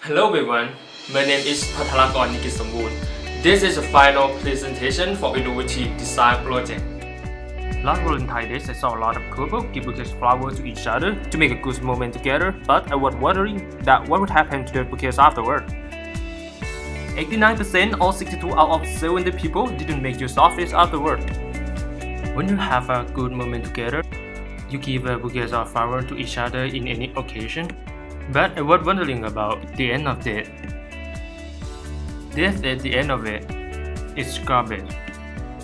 Hello everyone, my name is Pattarakorn. This is the final presentation for innovative design project. Last Valentine's Day, I saw a lot of couples give bouquets of flowers to each other to make a good moment together, but I was wondering that what would happen to the bouquets afterward. 89% or 62 out of 70 people didn't make use of it afterward. When you have a good moment together, you give a bouquet of flowers to each other in any occasion. But I was wondering about the end of it. This at the end of it. It's garbage.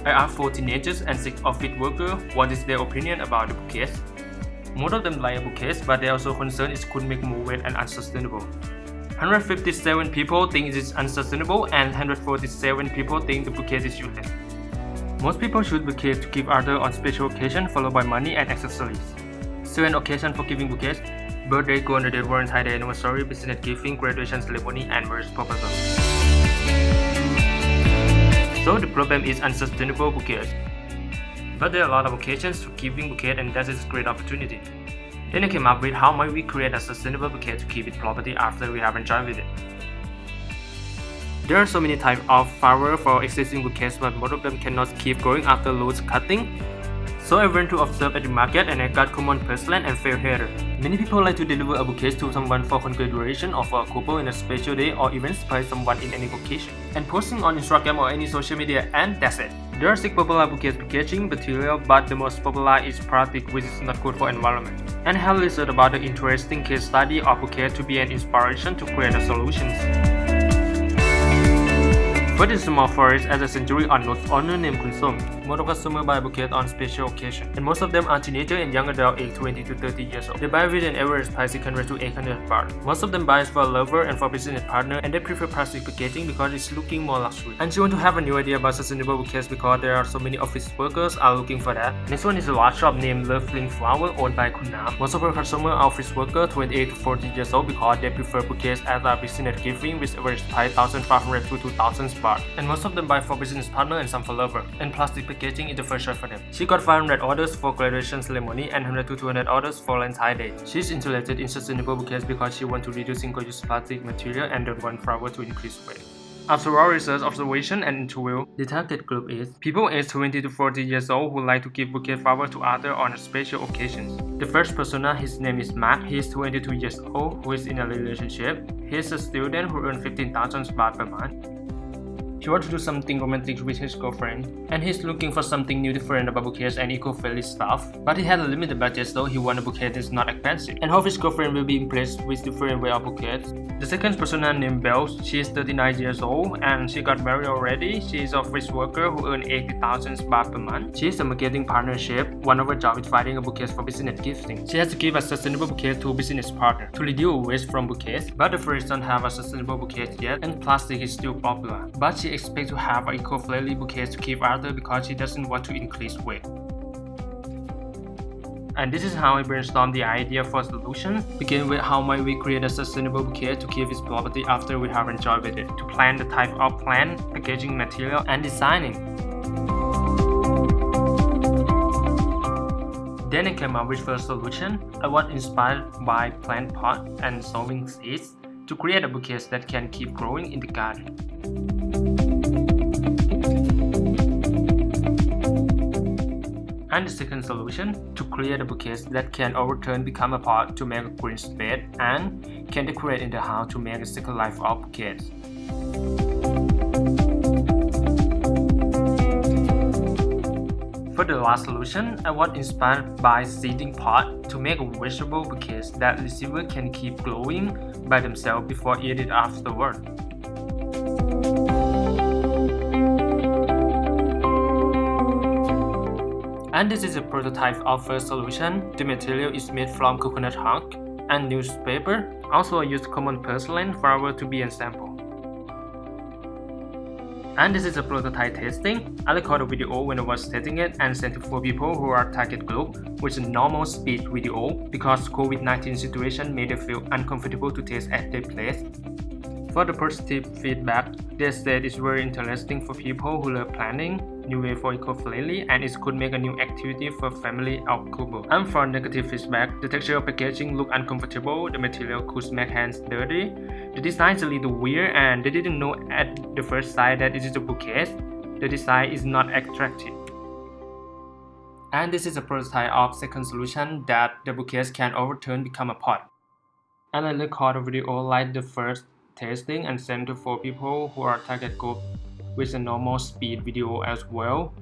I asked 4 teenagers and 6 office workers what is their opinion about the bouquets. Most of them like bouquets, but they are also concerned it could make more weight and unsustainable. 157 people think it is unsustainable and 147 people think the bouquet is useless. Most people choose bouquets to give others on special occasions followed by money and accessories. 7 occasions for giving bouquets: birthday, golden day, Valentine's Day, anniversary, business giving, graduation ceremony, and marriage proposal. So the problem is unsustainable bouquets. But there are a lot of occasions for giving bouquets, and that is a great opportunity. Then I came up with how might we create a sustainable bouquet to keep its property after we have enjoyed with it. There are so many types of flowers for existing bouquets, but most of them cannot keep growing after loose cutting. So I went to observe at the market and I got common porcelain and fair hair. Many people like to deliver a bouquet to someone for congratulation or for a couple in a special day or even surprise someone in any occasion and posting on Instagram or any social media, and that's it. There are 6 popular bouquet packaging material, but the most popular is plastic, which is not good for environment. And I have researched about the interesting case study of bouquet to be an inspiration to create the solutions. But in small forest as a century unknown owner named Kunsom. Most of customers buy bouquets on special occasions, and most of them are teenagers and young adults aged 20 to 30 years old. They buy with an average price 600 to 800 baht. Most of them buy for a lover and for business partner, and they prefer plastic packaging because it's looking more luxury. And she want to have a new idea about sustainable bouquets because there are so many office workers are looking for that. Next one is a large shop named Lovely Flower owned by Kunam. Most of her customers are office workers 28 to 40 years old because they prefer bouquets as a business giving with average price 1,500 to 2,000 baht. And most of them buy for business partner and some for lover. And plastic packaging is the first choice for them. She got 500 orders for graduation ceremony and 100 to 200 orders for Valentine's Day. She's interested in sustainable bouquets because she wants to reduce single-use plastic material and don't want flower to increase weight. After our research, observation, and interview, the target group is people aged 20 to 40 years old who like to give bouquet flowers to others on special occasions. The first persona, his name is Mark. He is 22 years old, who is in a relationship. He is a student who earns 15,000 baht per month. He wants to do something romantic with his girlfriend, and he's looking for something new, different about bouquets and eco-friendly stuff. But he had a limited budget, so he wants a bouquet that's not expensive, and hope his girlfriend will be impressed with different way of bouquets. The second persona named Bells. She is 39 years old and she got married already. She is an office worker who earns 80,000 baht per month. She is a marketing partnership. One of her jobs is finding a bouquet for business gifting. She has to give a sustainable bouquet to a business partner to reduce waste from bouquets, but the friends don't have a sustainable bouquet yet, and plastic is still popular. But she expects to have an eco-friendly bouquet to give others because she doesn't want to increase weight. And this is how I brainstormed the idea for a solution. Begin with how might we create a sustainable bouquet to keep its property after we have enjoyed with it. To plan the type of plant, packaging material, and designing. Then I came up with first solution. I was inspired by plant pot and sowing seeds to create a bouquet that can keep growing in the garden. And the second solution, to create a bouquet that can overturn become a pot to make a green space and can decorate in the house to make a second life of bouquets. For the last solution, I was inspired by seeding pot to make a vegetable bouquets that receiver can keep growing by themselves before eating afterward. And this is a prototype of first solution. The material is made from coconut husk and newspaper. Also I used common porcelain flower to be a sample. And this is a prototype testing. I recorded a video when I was testing it and sent it for people who are target group with a normal speed video because COVID-19 situation made it feel uncomfortable to test at their place. For the positive feedback, they said it's very interesting for people who love planning, new way for eco-friendly, and it could make a new activity for family outdoor. And for negative feedback, the texture of packaging look uncomfortable, the material could make hands dirty, the design is a little weird, and they didn't know at the first sight that it is a bouquet. The design is not attractive. And this is a prototype of second solution that the bouquets can overturn become a pot. And I record a video like the first tasting and send to 4 people who are target group with a normal speed video as well.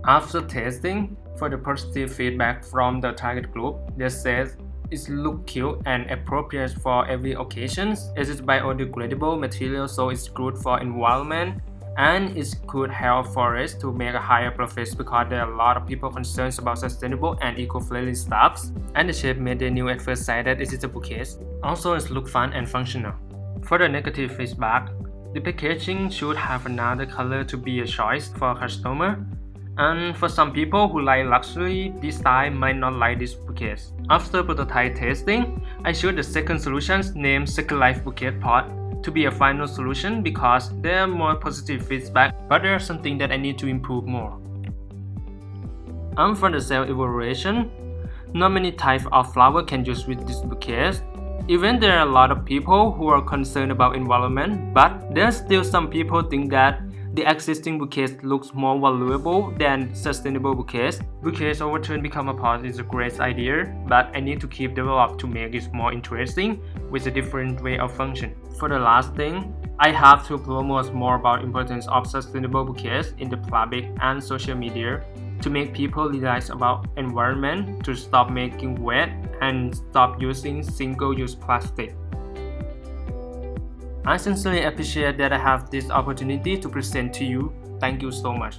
After tasting, for the positive feedback from the target group, they said it looks cute and appropriate for every occasion. It is biodegradable material, so it's good for environment, and it could help forests to make a higher profits because there are a lot of people concerned about sustainable and eco-friendly stuffs. And the shape made they knew at first sight that it is a bouquet. Also, it looks fun and functional. For the negative feedback, the packaging should have another color to be a choice for a customer. And for some people who like luxury, this style might not like this bouquet. After prototype testing, I chose the second solution named Second Life Bouquet Pot to be a final solution because there are more positive feedback, but there are something that I need to improve more. And for the cell evaluation, not many types of flower can use with this bouquet. Even there are a lot of people who are concerned about environment, but there are still some people think that the existing bouquets looks more valuable than sustainable bouquets. Bouquets overturn become a pot is a great idea, but I need to keep develop to make it more interesting with a different way of function. For the last thing, I have to promote more about importance of sustainable bouquets in the public and social media to make people realize about environment, to stop making waste and stop using single-use plastic. I sincerely appreciate that I have this opportunity to present to you. Thank you so much.